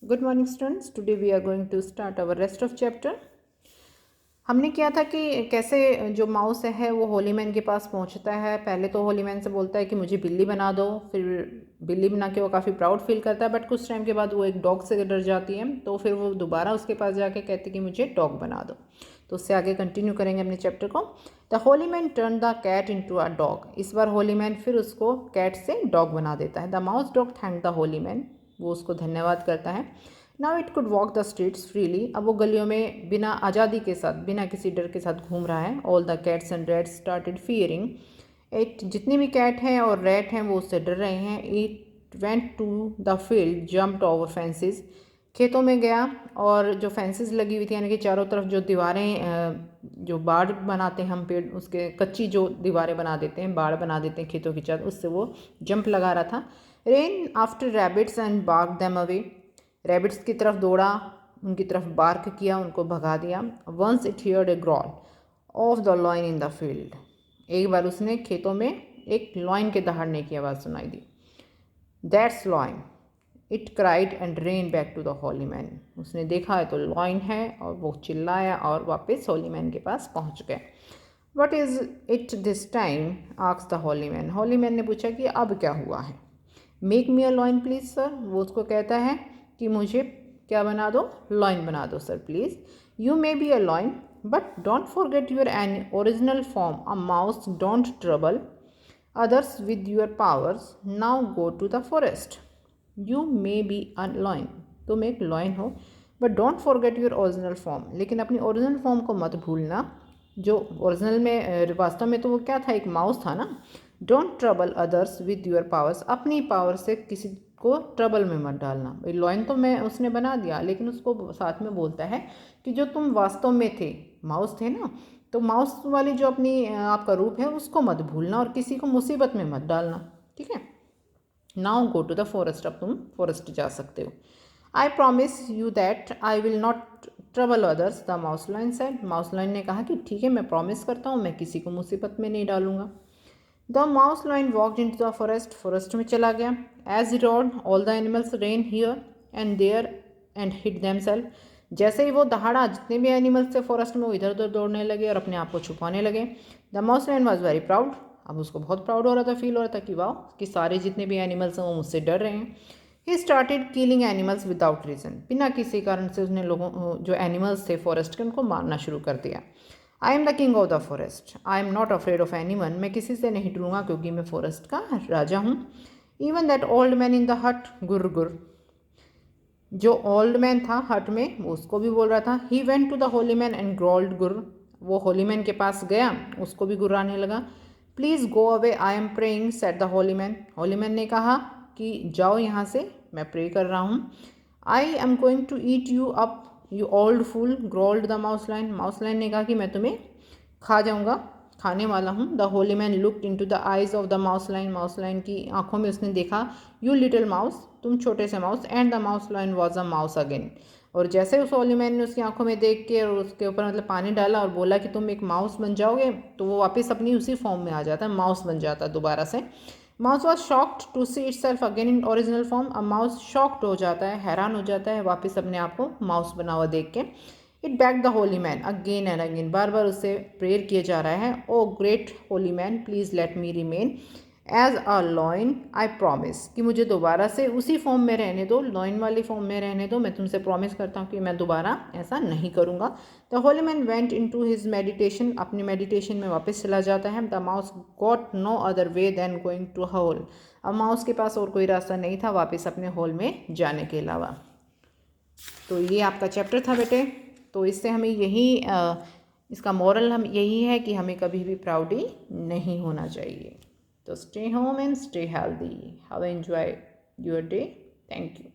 Good morning students, today we are going to start our rest of chapter. हमने किया था कि कैसे जो माउस है वो होली मैन के पास पहुंचता है। पहले तो होली मैन से बोलता है कि मुझे बिल्ली बना दो, फिर बिल्ली बना के वो काफ़ी प्राउड फील करता है, बट कुछ टाइम के बाद वो एक डॉग से डर जाती है, तो फिर वो दोबारा उसके पास जाके कहती है कि मुझे डॉग बना दो। तो उससे आगे कंटिन्यू करेंगे अपने चैप्टर को। The holy man turn the cat into a dog. इस बार होली मैन फिर उसको कैट से डॉग बना देता है। The mouse dog thank the holy man, वो उसको धन्यवाद करता है। Now it could walk the streets freely. अब वो गलियों में बिना आज़ादी के साथ, बिना किसी डर के साथ घूम रहा है। All the cats and rats started fearing it. जितनी भी कैट हैं और रैट हैं वो उससे डर रहे हैं। It went to the field, jumped over fences. खेतों में गया और जो फेंसेस लगी हुई थी, यानी कि चारों तरफ जो दीवारें, जो बाड़ बनाते हैं हम पेड़, उसके कच्ची जो दीवारें बना देते हैं, बाड़ बना देते हैं खेतों की चारों, उससे वो जंप लगा रहा था। Ran after rabbits and bark them away. Rabbits की तरफ दौड़ा, उनकी तरफ बार्क किया, उनको भगा दिया। Once it heard a growl of the lion in the field. एक बार उसने खेतों में एक लॉइन के दहाड़ने की आवाज़ सुनाई दी। That's lion it cried and ran back to the holy man. उसने देखा है तो लॉइन है, और वो चिल्लाया और वापस होली मैन के पास पहुंच गए। What is it this time asked the holy man. Holy man ने पूछा कि अब क्या हुआ है। Make me a lion please sir. वो उसको कहता है कि मुझे क्या बना दो, लॉइन बना दो sir please. You may be a lion but don't forget your an original form. A mouse don't trouble others with your powers. Now go to the forest. You may be a lion, तुम एक lion हो, but don't forget your original form, लेकिन अपनी original form को मत भूलना। जो original में, वास्तव में तो वो क्या था, एक माउस था ना। Don't trouble others with your powers. अपनी पावर से किसी को ट्रबल में मत डालना। लॉइन तो मैं उसने बना दिया, लेकिन उसको साथ में बोलता है कि जो तुम वास्तव में थे, माउस थे ना, तो माउस वाली जो अपनी आपका रूप है उसको मत भूलना और किसी को मुसीबत में मत डालना, ठीक है। Now go to the forest. अब तुम फॉरेस्ट जा सकते हो। I promise you that I will not trouble others, the mouse lion said. Mouse lion ने कहा कि ठीक है, मैं प्रॉमिस करता हूँ, मैं किसी को मुसीबत में नहीं डालूंगा। The mouse lion walked into the forest. Forest में चला गया। As he roared all the animals ran here and there and hit themselves. जैसे ही वो दहाड़ा, जितने भी एनिमल्स थे फॉरेस्ट में, वो इधर उधर दौड़ने लगे और अपने आप को छुपाने लगे। The mouse line was very proud. अब उसको बहुत प्राउड हो रहा था, फील हो रहा था कि वाह, कि सारे जितने भी एनिमल्स हैं वो मुझसे डर रहे हैं। He started killing animals without reason. बिना किसी कारण से उसने लोगों, जो एनिमल्स थे फॉरेस्ट के, उनको मारना शुरू कर दिया। I am the king of the forest, I am not afraid of any one. मैं किसी से नहीं डरूंगा क्योंकि मैं फॉरेस्ट का राजा हूँ। Even that old man in the हट गुर गुर। जो ओल्ड मैन था हट में, वो उसको भी बोल रहा था। He went to the holy man and growled grr. वो होली मैन के पास गया, उसको भी गुर्राने लगा। Please go away I am praying said the holy man. Holy man ने कहा कि जाओ यहाँ से, मैं प्रे कर रहा हूँ। I am going to eat you up you old fool growled the mouse lion. Mouse lion ने कहा कि मैं तुम्हें खा जाऊँगा, खाने वाला हूँ। The holy man looked into the eyes of the mouse lion. Mouse lion की आंखों में उसने देखा, यू लिटिल माउस, तुम छोटे से mouse. And the mouse line was a mouse again. और जैसे उस होली मैन ने उसकी आंखों में देख के और उसके ऊपर मतलब पानी डाला और बोला कि तुम एक माउस बन जाओगे, तो वो वापस अपनी उसी फॉर्म में आ जाता है, माउस बन जाता है दोबारा से। Mouse was shocked to see itself again in original form. अब माउस शॉक्ड हो जाता है, हैरान हो जाता है वापस अपने आप को माउस बना हुआ देख के। It back the holy man again and again. बार बार उससे प्रेयर किया जा रहा है। Oh great holy man please let me remain as a lion I promise, कि मुझे दोबारा से उसी फॉर्म में रहने दो, लॉइन वाली फॉर्म में रहने दो। मैं तुमसे प्रॉमिस करता हूँ कि मैं दोबारा ऐसा नहीं करूँगा। The holy man went into his meditation. अपनी मेडिटेशन में वापस चला जाता है। The mouse got no other way than going to hole. अब माउस के पास और कोई रास्ता नहीं था वापस अपने होल में जाने के अलावा। तो ये आपका चैप्टर था बेटे। तो इससे हमें यही इसका मॉरल हम यही है कि हमें कभी भी प्राउडी नहीं होना चाहिए। तो stay home and stay healthy. Have enjoy your day. Thank you.